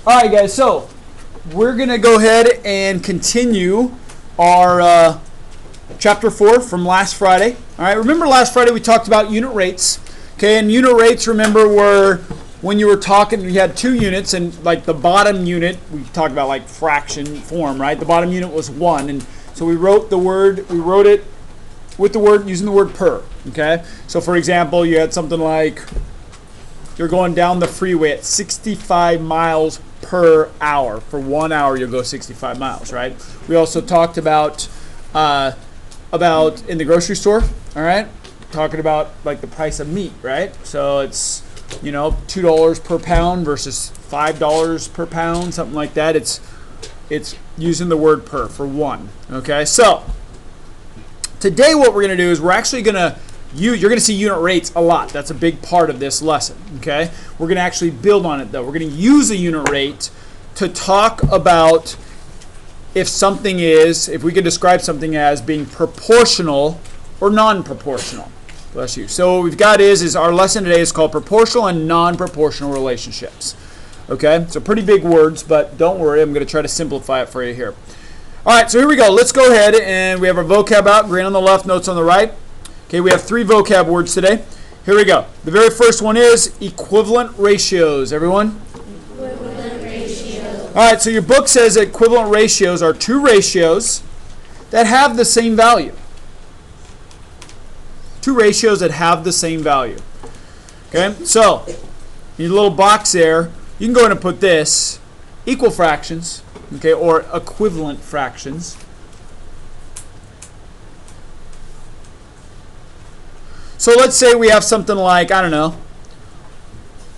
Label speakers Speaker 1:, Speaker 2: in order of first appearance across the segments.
Speaker 1: All right, guys, so we're going to go ahead and continue our Chapter 4 from last Friday. All right, remember last Friday we talked about unit rates. Okay, and unit rates, remember, were when you were talking, you had two units, and like the bottom unit, we talked about like fraction form, right? The bottom unit was 1, and so we wrote it with the word, using the word per, okay? So for example, you had something like, you're going down the freeway at 65 miles per hour. For 1 hour, you'll go 65 miles, right? We also talked about in the grocery store, all right? Talking about like the price of meat, right? So it's, $2 per pound versus $5 per pound, something like that. It's using the word per for 1, okay? So today what we're going to do is we're actually going to you're going to see unit rates a lot. That's a big part of this lesson, okay? We're going to actually build on it, though. We're going to use a unit rate to talk about if we could describe something as being proportional or non-proportional. Bless you. So what we've got is our lesson today is called proportional and non-proportional relationships. Okay? So pretty big words, but don't worry. I'm going to try to simplify it for you here. All right, so here we go. Let's go ahead, and we have our vocab out, green on the left, notes on the right. Okay, we have 3 vocab words today. Here we go. The very first one is equivalent ratios. Everyone?
Speaker 2: Equivalent ratios.
Speaker 1: All right, so your book says equivalent ratios are 2 ratios that have the same value. 2 ratios that have the same value. Okay, so in your little box there, you can go ahead and put this, equal fractions, okay, or equivalent fractions. So let's say we have something like,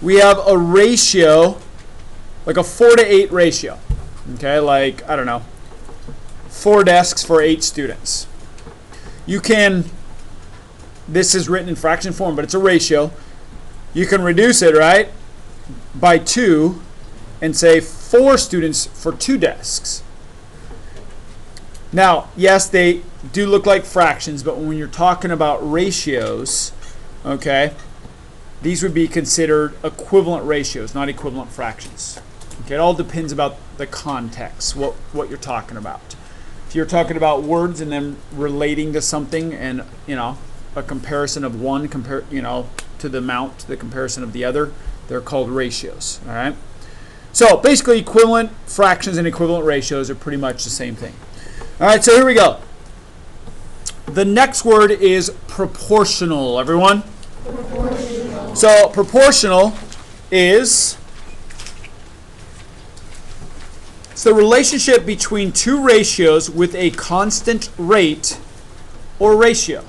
Speaker 1: we have a ratio, like a 4-to-8 ratio. Okay, like, 4 desks for 8 students. This is written in fraction form, but it's a ratio. You can reduce it, right, by 2 and say 4 students for 2 desks. Now, yes, they do look like fractions, but when you're talking about ratios, okay, these would be considered equivalent ratios, not equivalent fractions. Okay, it all depends about the context, what you're talking about. If you're talking about words and then relating to something and, a comparison of one to the amount, the comparison of the other, they're called ratios, all right? So basically equivalent fractions and equivalent ratios are pretty much the same thing. All right, so here we go. The next word is proportional. Everyone?
Speaker 2: Proportional.
Speaker 1: So proportional is it's the relationship between 2 ratios with a constant rate or ratio.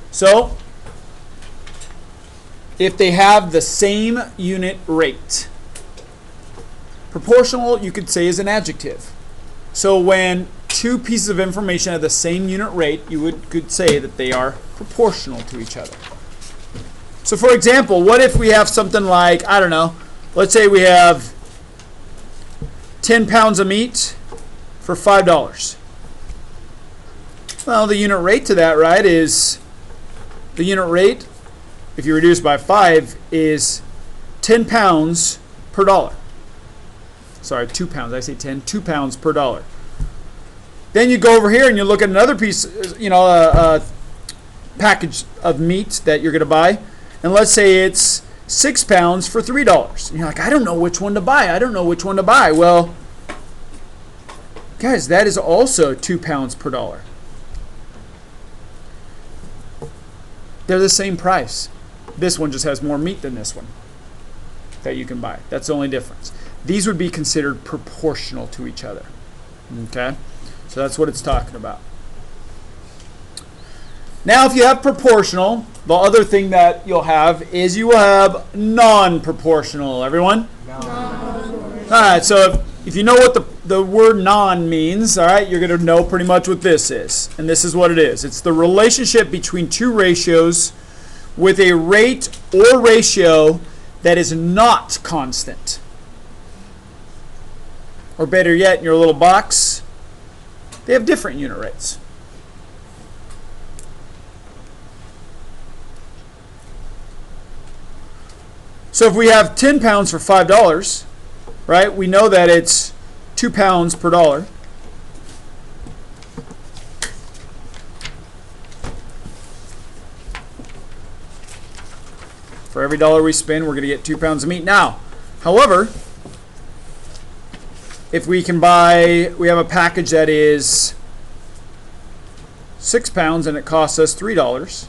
Speaker 1: So if they have the same unit rate. Proportional, you could say, is an adjective. So when 2 pieces of information have the same unit rate, you could say that they are proportional to each other. So for example, what if we have something like, let's say we have 10 pounds of meat for $5. Well, the unit rate to that, right, is the unit rate, if you reduce by 5, is 10 pounds per dollar. Sorry, 2 pounds. I say 10. 2 pounds per dollar. Then you go over here and you look at another piece, a package of meat that you're going to buy, and let's say it's 6 pounds for $3. And you're like, I don't know which one to buy. Well, guys, that is also 2 pounds per dollar. They're the same price. This one just has more meat than this one that you can buy. That's the only difference. These would be considered proportional to each other. Okay? So that's what it's talking about. Now, if you have proportional, the other thing that you'll have is you will have non-proportional. Everyone?
Speaker 2: Non-proportional.
Speaker 1: All right, so if you know what the word non means, all right, you're going to know pretty much what this is. And this is what it is. It's the relationship between 2 ratios with a rate or ratio that is not constant. Or better yet, in your little box, they have different unit rates. So if we have 10 pounds for $5, right, we know that it's 2 pounds per dollar. For every dollar we spend, we're going to get 2 pounds of meat. Now, however, if we can buy, we have a package that is 6 pounds and it costs us $3.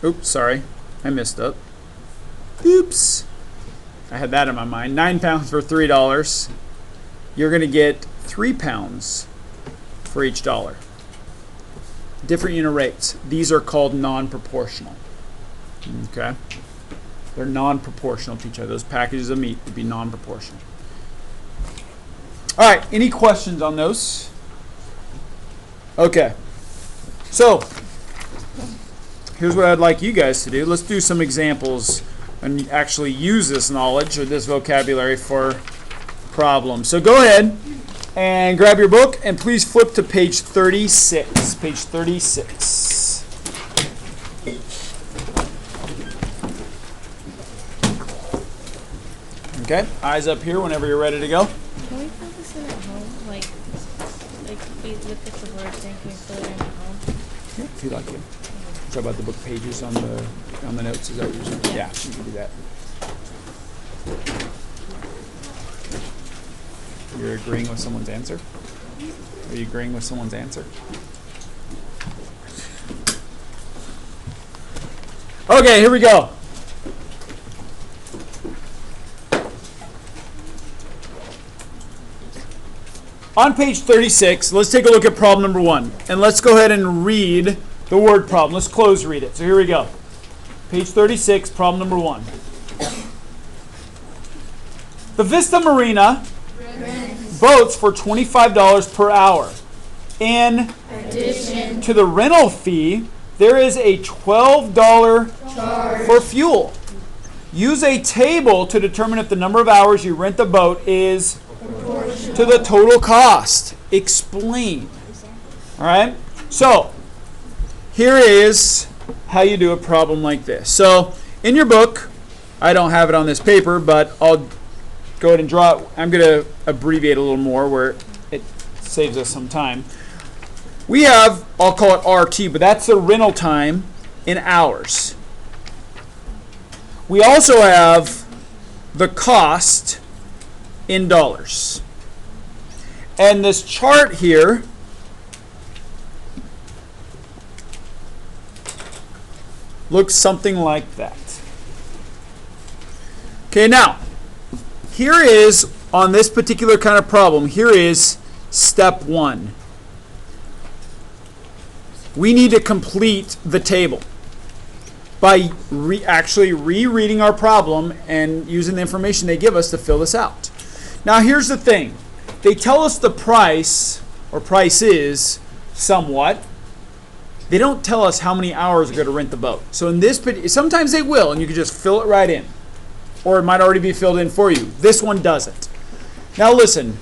Speaker 1: Oops, sorry, I messed up. Oops. I had that in my mind. 9 pounds for $3. You're going to get 3 pounds for each dollar. Different unit rates. These are called non-proportional. Okay? They're non-proportional to each other. Those packages of meat would be non-proportional. All right, any questions on those? Okay. So, here's what I'd like you guys to do. Let's do some examples and actually use this knowledge or this vocabulary for problems. So go ahead and grab your book and please flip to page 36. Page 36. Okay, eyes up here whenever you're ready to go.
Speaker 2: Can we fill this in at home? Like we look at the word thing, can we fill it in at home?
Speaker 1: Yeah, if you like it. Talk about the book pages on the notes. Is that what you're saying? Yeah, you can do that. You're agreeing with someone's answer? Are you agreeing with someone's answer? Okay, here we go. On page 36, let's take a look at problem number 1. And let's go ahead and read the word problem. Let's close read it. So here we go. Page 36, problem number 1. The Vista Marina boats for $25 per hour. In addition to the rental fee, there is a $12 charge for fuel. Use a table to determine if the number of hours you rent the boat is to the total cost. Explain. All right? So, here is how you do a problem like this. So, in your book, I don't have it on this paper, but I'll go ahead and draw it. I'm going to abbreviate a little more where it saves us some time. We have, I'll call it RT, but that's the rental time in hours. We also have the cost in dollars. And this chart here looks something like that. Okay, now, here is, on this particular kind of problem, here is step 1. We need to complete the table by actually rereading our problem and using the information they give us to fill this out. Now, here's the thing. They tell us the price, or prices, somewhat. They don't tell us how many hours we're going to rent the boat. So in this, sometimes they will, and you can just fill it right in. Or it might already be filled in for you. This one doesn't. Now listen,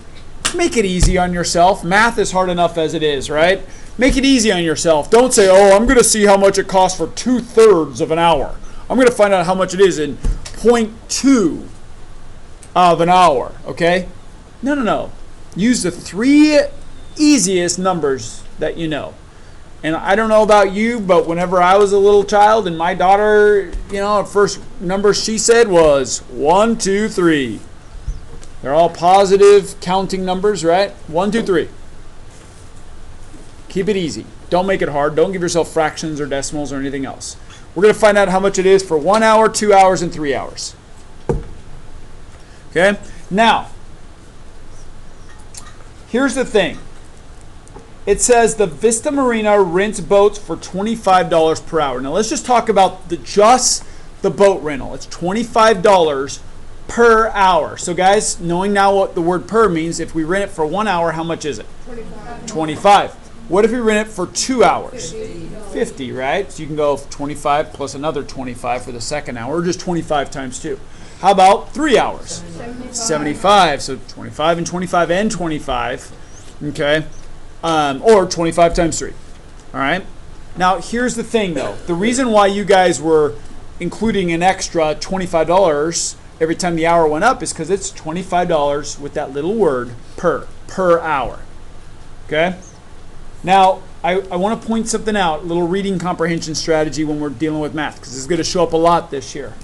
Speaker 1: make it easy on yourself. Math is hard enough as it is, right? Make it easy on yourself. Don't say, oh, I'm going to see how much it costs for 2/3 of an hour. I'm going to find out how much it is in 0.2 of an hour, okay? No. Use the 3 easiest numbers that you know. And I don't know about you, but whenever I was a little child and my daughter, the first number she said was 1, 2, 3. They're all positive counting numbers, right? 1, 2, 3. Keep it easy. Don't make it hard. Don't give yourself fractions or decimals or anything else. We're going to find out how much it is for 1 hour, 2 hours, and 3 hours. Okay? Now, here's the thing. It says the Vista Marina rents boats for $25 per hour. Now let's just talk about just the boat rental. It's $25 per hour. So guys, knowing now what the word per means, if we rent it for 1 hour, how much is it? 25. What if we rent it for 2 hours? 50, right? So you can go 25 plus another 25 for the second hour, or just 25 times 2. How about 3 hours? 75. So 25 and 25 and 25. Okay. Or 25 times 3. All right. Now, here's the thing, though. The reason why you guys were including an extra $25 every time the hour went up is because it's $25 with that little word per hour. Okay? Now, I want to point something out, a little reading comprehension strategy when we're dealing with math, because this is going to show up a lot this year.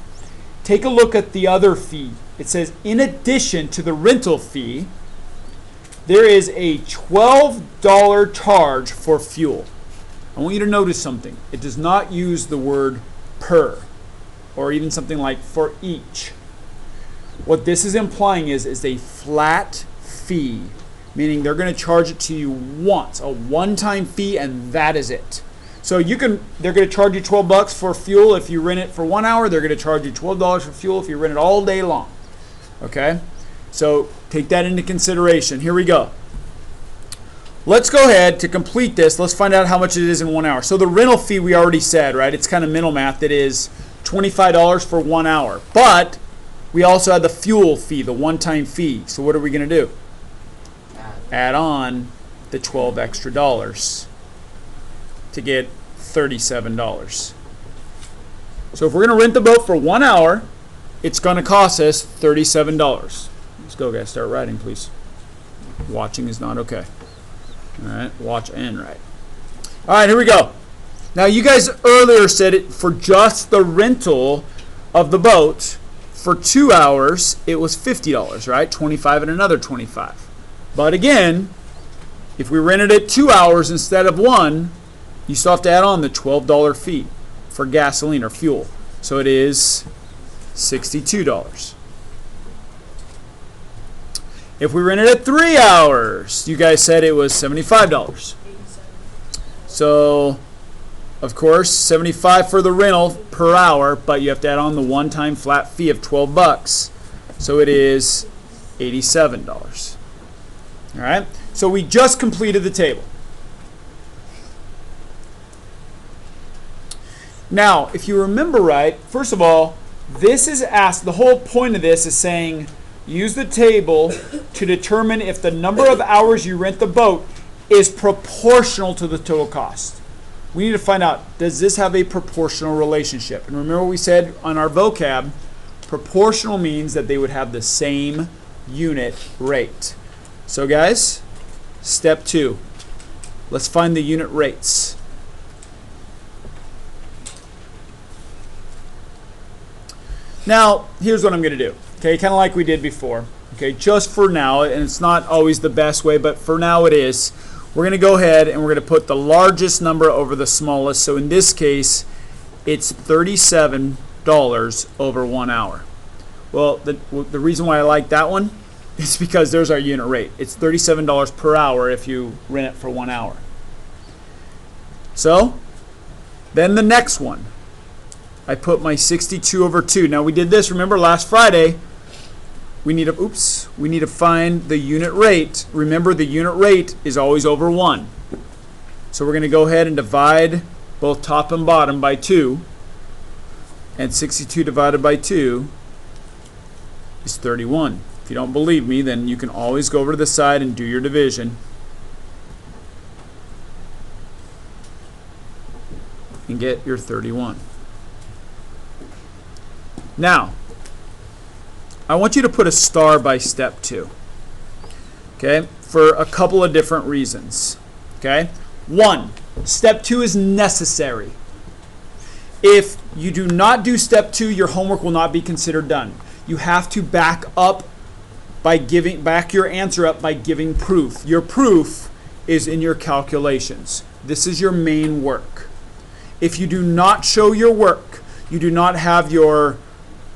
Speaker 1: Take a look at the other fee. It says, in addition to the rental fee, there is a $12 charge for fuel. I want you to notice something. It does not use the word per, or even something like for each. What this is implying is a flat fee, meaning they're going to charge it to you once, a one-time fee, and that is it. So they're going to charge you $12 for fuel if you rent it for 1 hour. They're going to charge you $12 for fuel if you rent it all day long. Okay? So take that into consideration. Here we go. Let's go ahead to complete this. Let's find out how much it is in 1 hour. So the rental fee we already said, right? It's kind of mental math. It is $25 for 1 hour. But we also had the fuel fee, the one-time fee. So what are we going to do? Add on the $12 extra to get $37. So if we're going to rent the boat for 1 hour, it's going to cost us $37. Let's go, guys. Start writing, please. Watching is not okay. All right, watch and write. All right, here we go. Now, you guys earlier said it for just the rental of the boat for 2 hours, it was $50, right? $25 and another $25. But again, if we rented it 2 hours instead of 1, you still have to add on the $12 fee for gasoline or fuel. So it is $62. If we rented it 3 hours, you guys said it was $75. So, of course, $75 for the rental per hour, but you have to add on the one-time flat fee of $12. So it is $87. All right? So we just completed the table. Now, if you remember right, first of all, this is asked, the whole point of this is saying, use the table to determine if the number of hours you rent the boat is proportional to the total cost. We need to find out, does this have a proportional relationship? And remember what we said on our vocab, proportional means that they would have the same unit rate. So guys, step 2. Let's find the unit rates. Now, here's what I'm going to do. Okay, kind of like we did before. Okay, just for now, and it's not always the best way, but for now it is. We're going to go ahead and we're going to put the largest number over the smallest. So in this case, it's $37 over 1 hour. Well, the reason why I like that one is because there's our unit rate. It's $37 per hour if you rent it for 1 hour. So, then the next one. I put my 62 over 2. Now we did this, remember, last Friday. We need to find the unit rate. Remember, the unit rate is always over 1. So we're going to go ahead and divide both top and bottom by 2. And 62 divided by 2 is 31. If you don't believe me, then you can always go over to the side and do your division. And get your 31. Now, I want you to put a star by step 2. Okay? For a couple of different reasons. Okay? 1, step 2 is necessary. If you do not do step 2, your homework will not be considered done. You have to back your answer up by giving proof. Your proof is in your calculations. This is your main work. If you do not show your work, you do not have your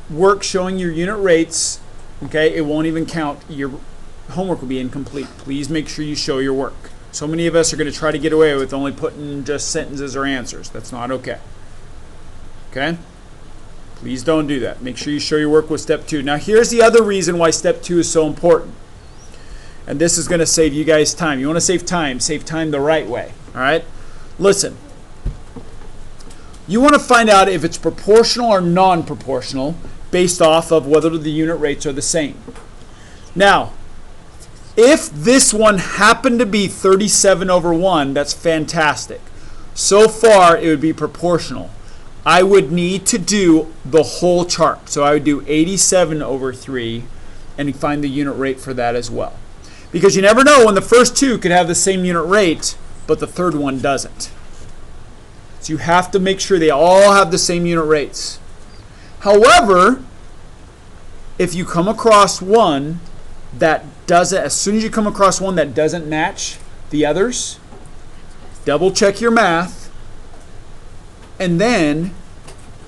Speaker 1: work showing your unit rates, okay, it won't even count. Your homework will be incomplete. Please make sure you show your work. So many of us are going to try to get away with only putting just sentences or answers. That's not okay. Okay? Please don't do that. Make sure you show your work with step 2. Now here's the other reason why step 2 is so important. And this is going to save you guys time. You want to save time the right way. All right? Listen. You want to find out if it's proportional or non-proportional based off of whether the unit rates are the same. Now, if this one happened to be 37 over 1, that's fantastic. So far, it would be proportional. I would need to do the whole chart. So I would do 87 over 3 and find the unit rate for that as well. Because you never know when the first two could have the same unit rate, but the third one doesn't. So you have to make sure they all have the same unit rates. However, if you come across one that doesn't, as soon as you come across one that doesn't match the others, double check your math, and then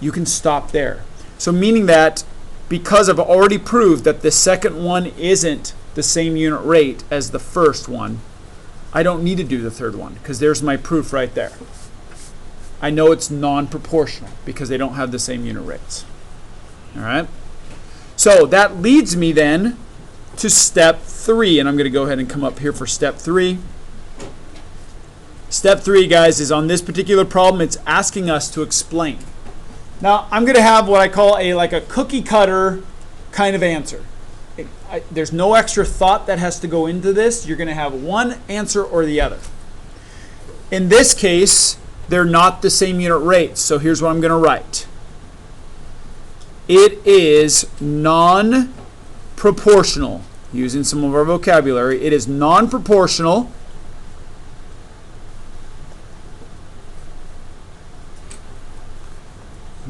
Speaker 1: you can stop there. So meaning that because I've already proved that the second one isn't the same unit rate as the first one, I don't need to do the third one because there's my proof right there. I know it's non-proportional because they don't have the same unit rates. All right? So that leads me then to step 3, and I'm going to go ahead and come up here for step 3. Step 3, guys, is on this particular problem, it's asking us to explain. Now, I'm going to have what I call like a cookie cutter kind of answer. There's no extra thought that has to go into this. You're going to have one answer or the other. In this case, they're not the same unit rates. So here's what I'm going to write. It is non-proportional. Using some of our vocabulary, it is non-proportional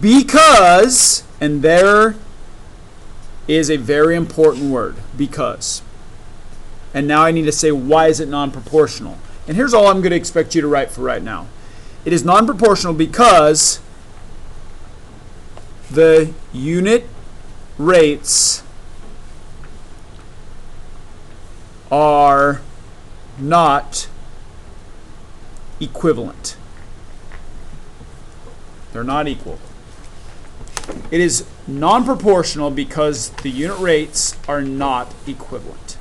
Speaker 1: because, and there is a very important word, because. And now I need to say, why is it non-proportional? And here's all I'm going to expect you to write for right now. It is non-proportional because the unit rates are not equivalent. They're not equal. It is non-proportional because the unit rates are not equivalent.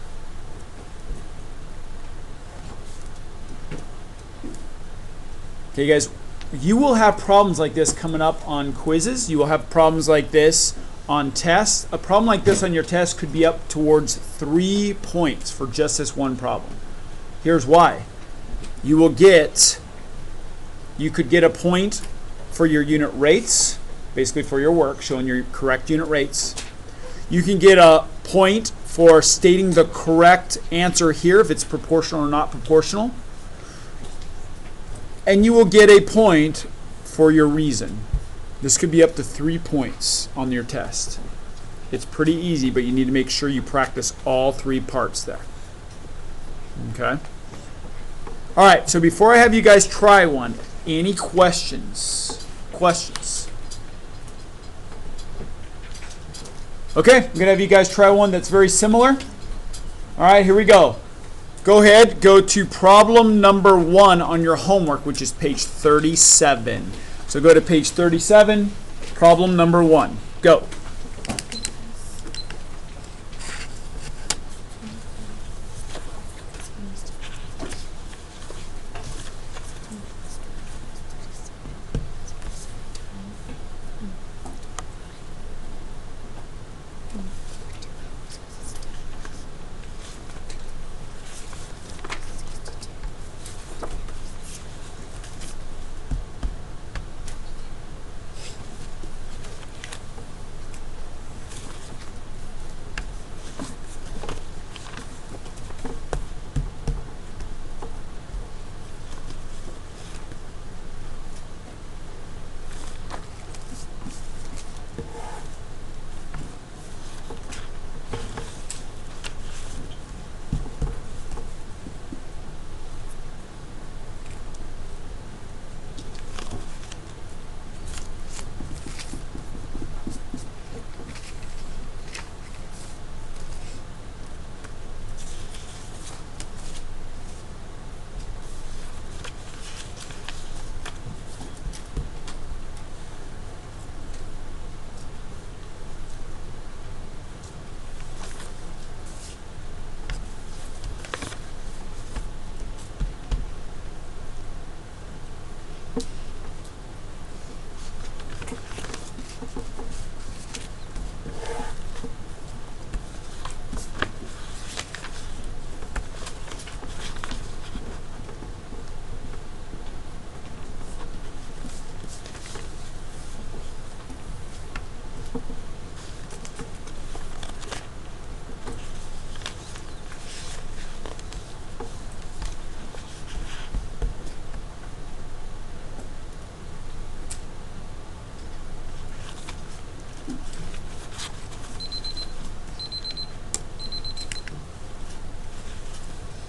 Speaker 1: Okay, guys, you will have problems like this coming up on quizzes. You will have problems like this on tests. A problem like this on your test could be up towards 3 points for just this one problem. Here's why. You could get a point for your unit rates, basically for your work, showing your correct unit rates. You can get a point for stating the correct answer here, if it's proportional or not proportional. And you will get a point for your reason. This could be up to 3 points on your test. It's pretty easy, but you need to make sure you practice all 3 parts there. Okay? All right, so before I have you guys try one, any questions? Questions? Okay, I'm going to have you guys try one that's very similar. All right, here we go. Go ahead, go to problem number 1 on your homework, which is page 37. So go to page 37, problem number 1. Go.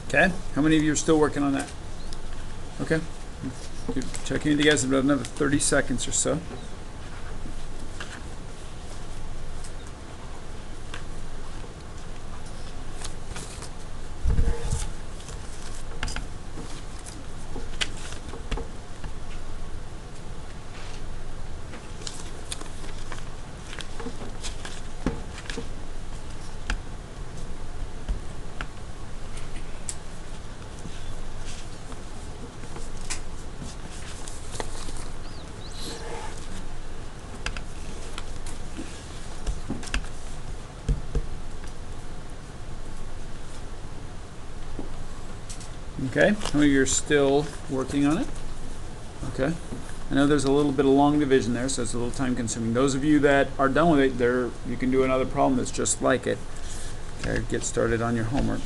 Speaker 1: Okay, how many of you are still working on that? Okay, keep checking into you guys about another 30 seconds or so. Okay, how many of you are still working on it? Okay, I know there's a little bit of long division there, so it's a little time consuming. Those of you that are done with it, you can do another problem that's just like it. Okay, get started on your homework.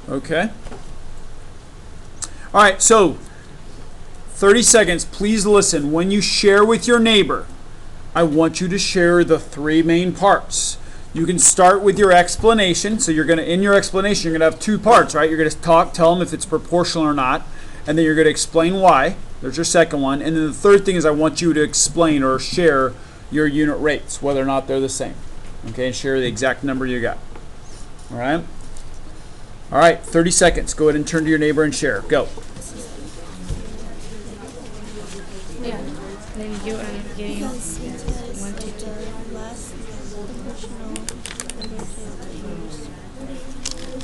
Speaker 1: Okay. All right, so 30 seconds. Please listen. When you share with your neighbor, I want you to share the three main parts. You can start with your explanation. So in your explanation, you're going to have two parts, right? You're going to tell them if it's proportional or not, and then you're going to explain why. There's your second one. And then the third thing is I want you to explain or share your unit rates, whether or not they're the same. Okay, and share the exact number you got. All right? All right, 30 seconds. Go ahead and turn to your neighbor and share. Go.
Speaker 2: Yeah. Then you are getting
Speaker 3: Because it has
Speaker 2: 1 to 2.
Speaker 3: the last proportional number of leaders.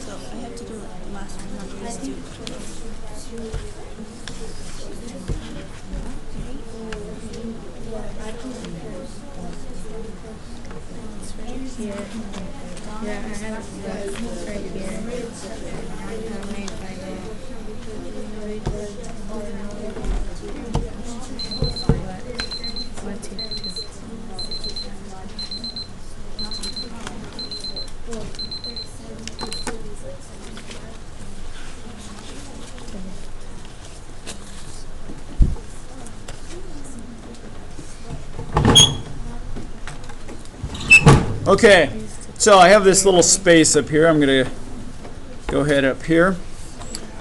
Speaker 3: So I have to do the last one is 2.
Speaker 2: It's right here. Yeah, I have that right here. I made by now. 1 to 2.
Speaker 1: Okay, so I have this little space up here. I'm going to go ahead up here.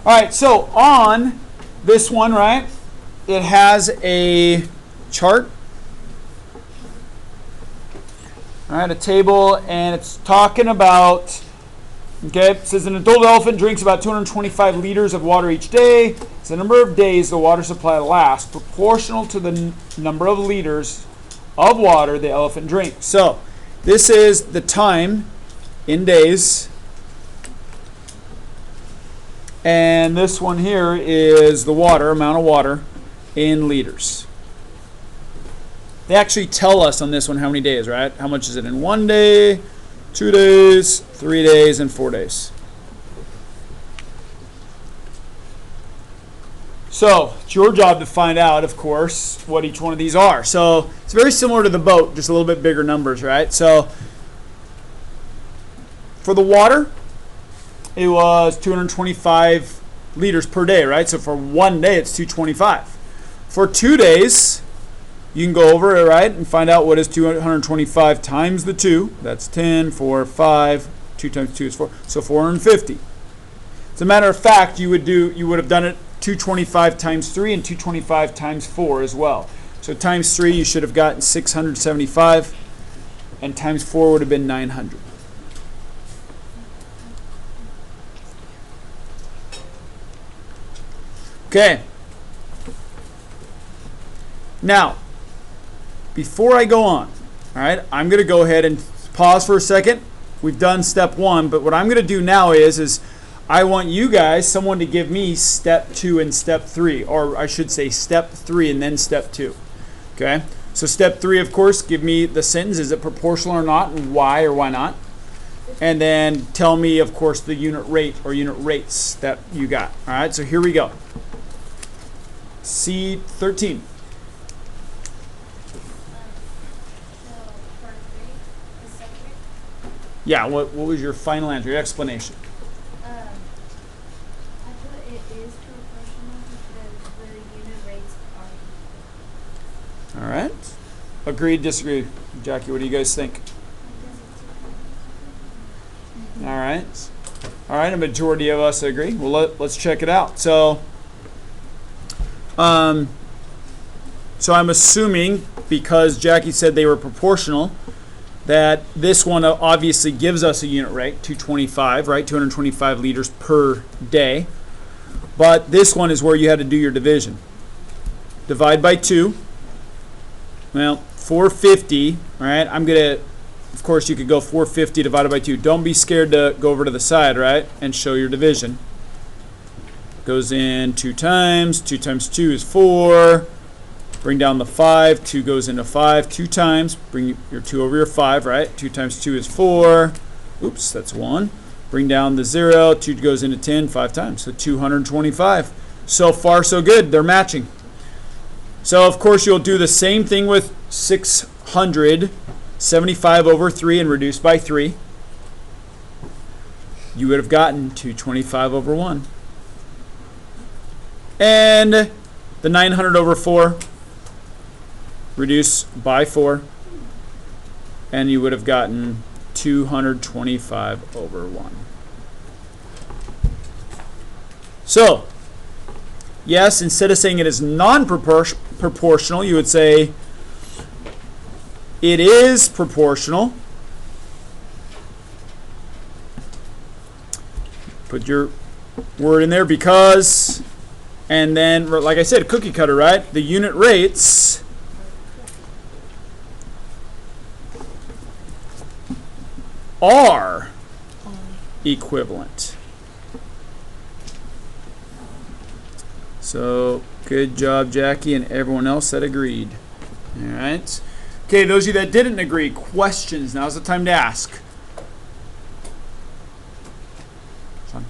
Speaker 1: All right, so on this one, right, it has a chart. All right, a table, and it's talking about, okay, it says an adult elephant drinks about 225 liters of water each day. It's the number of days the water supply lasts, proportional to the number of liters of water the elephant drinks. So this is the time in days. And this one here is the amount of water in liters. They actually tell us on this one how many days, right? How much is it in 1 day, 2 days, 3 days, and 4 days. So it's your job to find out, of course, what each one of these are. So it's very similar to the boat, just a little bit bigger numbers, right? So for the water, it was 225 liters per day, right? So for 1 day, it's 225. For 2 days, you can go over it, right, and find out what is 225 times the 2. That's 10, 4, 5. 2 times 2 is 4. So 450. As a matter of fact, you would have done it 225 times 3 and 225 times 4 as well. So times 3, you should have gotten 675, and times 4 would have been 900. Okay. Now, before I go on, All right, I'm going to go ahead and pause for a second. We've done step 1, but what I'm going to do now is I want you guys, someone to give me step 2 and step 3, or I should say step 3 and then step 2. Okay, so step 3, of course, give me the sentence, is it proportional or not, and why or why not? And then tell me, of course, the unit rate or unit rates that you got. All right, so here we go. C13. Yeah, what was your final answer, your explanation?
Speaker 2: I put it is proportional because the unit rates are equal.
Speaker 1: All right. Agreed, disagreed. Jackie, what do you guys think? All right. All right, a majority of us agree. Well, let's check it out. So I'm assuming, because Jackie said they were proportional, that this one obviously gives us a unit rate, 225, right? 225 liters per day. But this one is where you had to do your division. Divide by 2. Well, 450, all right? I'm going to, of course, you could go 450 divided by 2. Don't be scared to go over to the side, right? And show your division. Goes in 2 times. 2 times 2 is 4. Bring down the 5. 2 goes into 5 2 times. Bring your 2 over your 5, right? 2 times 2 is 4. Oops, that's 1. Bring down the 0. 2 goes into 10 5 times. So 225. So far, so good. They're matching. So, of course, you'll do the same thing with 675 over 3 and reduce by 3. You would have gotten 225 over 1. And the 900 over 4. Reduce by 4, and you would have gotten 225 over 1. So, yes, instead of saying it is non-proportional, you would say it is proportional. Put your word in there because, and then, like I said, cookie cutter, right? The unit rates are equivalent. So, good job, Jackie, and everyone else that agreed. All right. Okay, those of you that didn't agree, questions. Now's the time to ask. Son.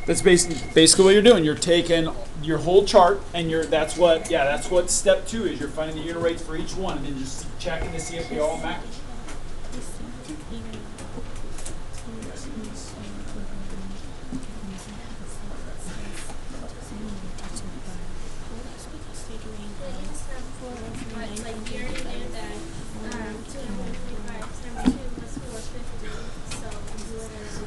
Speaker 1: That's basically what you're doing. You're taking your whole chart, and that's what step 2 is. You're finding the unit rates for each one, and then just checking to see if they all match.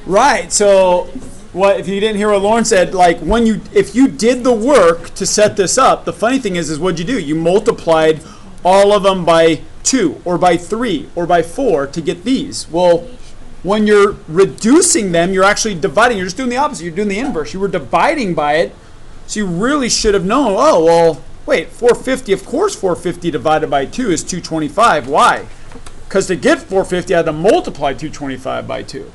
Speaker 1: Right. So, what if you didn't hear what Lauren said? Like if you did the work to set this up, the funny thing is what'd you do? You multiplied all of them by 2 or by 3 or by 4 to get these. Well, when you're reducing them, you're actually dividing. You're just doing the opposite. You're doing the inverse. You were dividing by it, so you really should have known. Oh, well, wait, 450. Of course, 450 divided by 2 is 225. Why? Because to get 450, I had to multiply 225 by 2.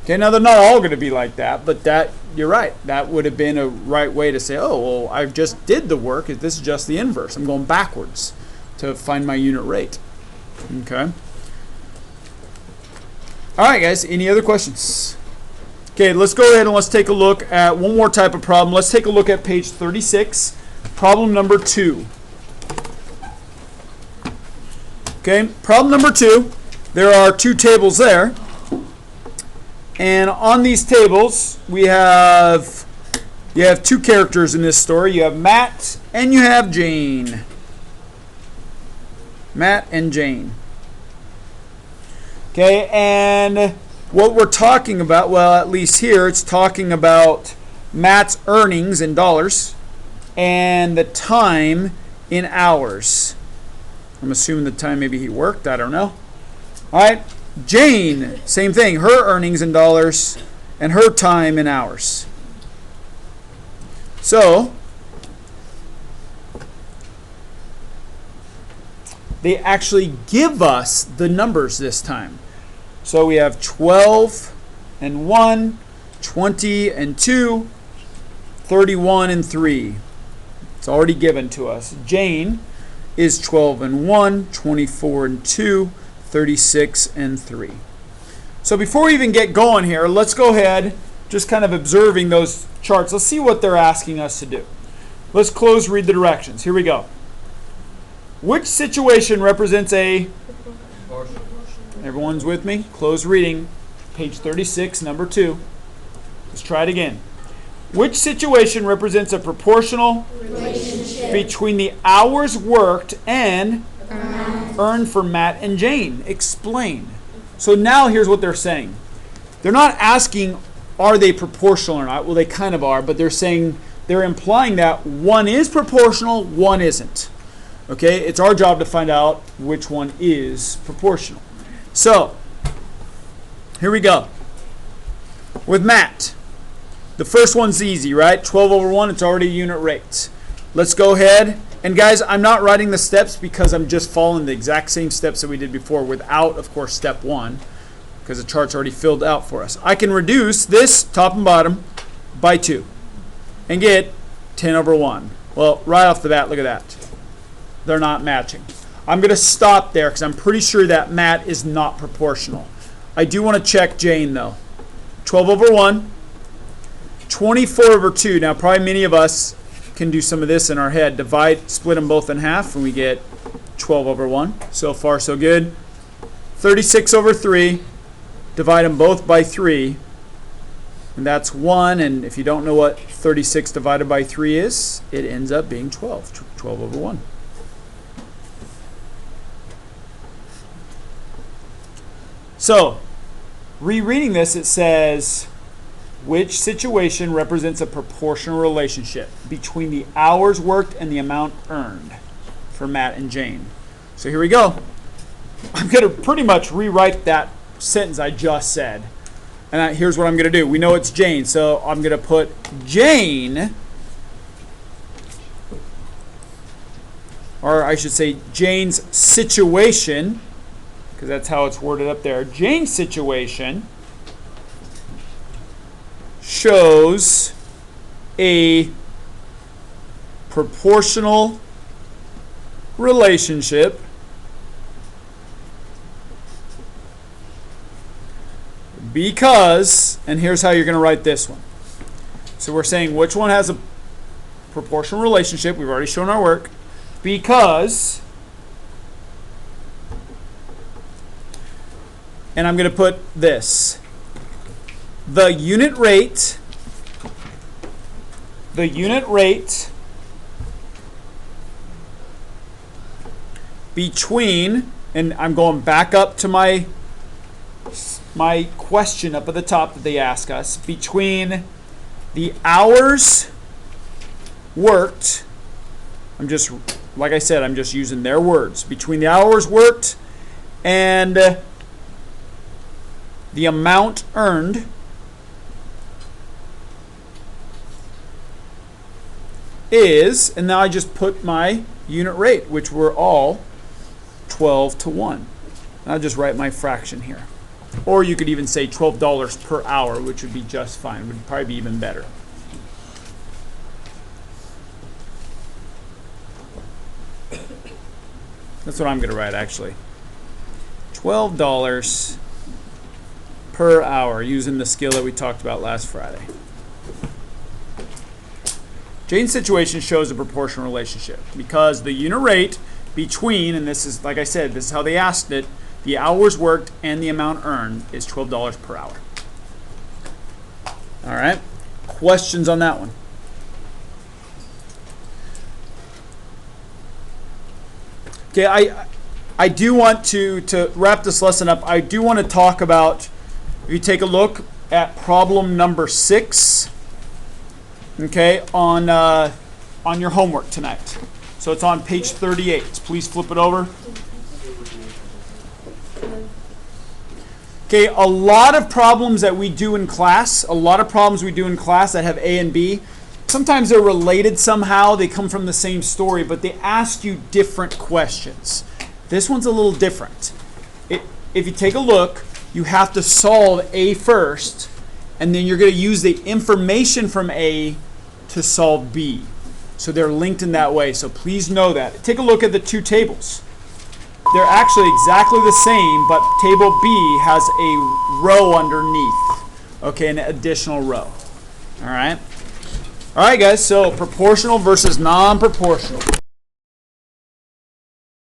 Speaker 1: Okay, now they're not all going to be like that, but you're right. That would have been a right way to say, oh, well, I just did the work. This is just the inverse. I'm going backwards to find my unit rate. Okay. All right, guys, any other questions? Okay, let's go ahead and let's take a look at one more type of problem. Let's take a look at page 36, problem number 2. Okay, problem number 2, there are 2 tables there. And on these tables, you have 2 characters in this story. You have Matt and you have Jane. Matt and Jane. Okay, and what we're talking about, well, at least here, it's talking about Matt's earnings in dollars and the time in hours. I'm assuming the time maybe he worked, I don't know. All right. Jane, same thing, her earnings in dollars and her time in hours. So they actually give us the numbers this time. So we have 12 and 1, 20 and 2, 31 and 3. It's already given to us. Jane is 12 and 1, 24 and 2, 36 and 3. So before we even get going here, let's go ahead, just kind of observing those charts. Let's see what they're asking us to do. Let's close, read the directions. Here we go. Which situation represents a... Everyone's with me? Close reading. Page 36, number 2. Let's try it again. Which situation represents a proportional relationship between the hours worked and earned for Matt and Jane? Explain. So now here's what they're saying. They're not asking, are they proportional or not? Well, they kind of are, but they're implying that one is proportional, one isn't. Okay, it's our job to find out which one is proportional. So, here we go. With Matt, the first one's easy, right? 12 over 1, it's already unit rates. Let's go ahead. And guys, I'm not writing the steps because I'm just following the exact same steps that we did before without, of course, step 1, because the chart's already filled out for us. I can reduce this top and bottom by 2 and get 10 over 1. Well, right off the bat, look at that. They're not matching. I'm going to stop there because I'm pretty sure that Matt is not proportional. I do want to check Jane, though. 12 over 1, 24 over 2. Now, probably many of us can do some of this in our head. Split them both in half, and we get 12 over 1. So far, so good. 36 over 3. Divide them both by 3. And that's 1. And if you don't know what 36 divided by 3 is, it ends up being 12. 12 over 1. So, rereading this, it says, which situation represents a proportional relationship between the hours worked and the amount earned for Matt and Jane? So here we go. I'm going to pretty much rewrite that sentence I just said. And here's what I'm going to do. We know it's Jane, so I'm going to put Jane, or I should say Jane's situation, because that's how it's worded up there. Jane's situation shows a proportional relationship because, and here's how you're going to write this one. So we're saying which one has a proportional relationship. We've already shown our work. Because, and I'm going to put this. The unit rate between, and I'm going back up to my question up at the top that they ask us, between the hours worked, I'm just, like I said, I'm just using their words, between the hours worked and the amount earned is, and now I just put my unit rate, which were all 12 to 1. And I'll just write my fraction here. Or you could even say $12 per hour, which would be just fine. Would probably be even better. That's what I'm going to write, actually. $12 per hour, using the skill that we talked about last Friday. Jane's situation shows a proportional relationship because the unit rate between, and this is, like I said, this is how they asked it, the hours worked and the amount earned is $12 per hour. All right. Questions on that one? Okay, I do want to wrap this lesson up, I do want to talk about, if you take a look at problem number 6, okay, on your homework tonight. So it's on page 38. Please flip it over. Okay, a lot of problems that we do in class, that have A and B, sometimes they're related somehow. They come from the same story, but they ask you different questions. This one's a little different. If you take a look, you have to solve A first, and then you're going to use the information from A to solve B. So they're linked in that way. So please know that. Take a look at the two tables. They're actually exactly the same, but table B has a row underneath. Okay, an additional row. All right? All right, guys, so proportional versus non-proportional.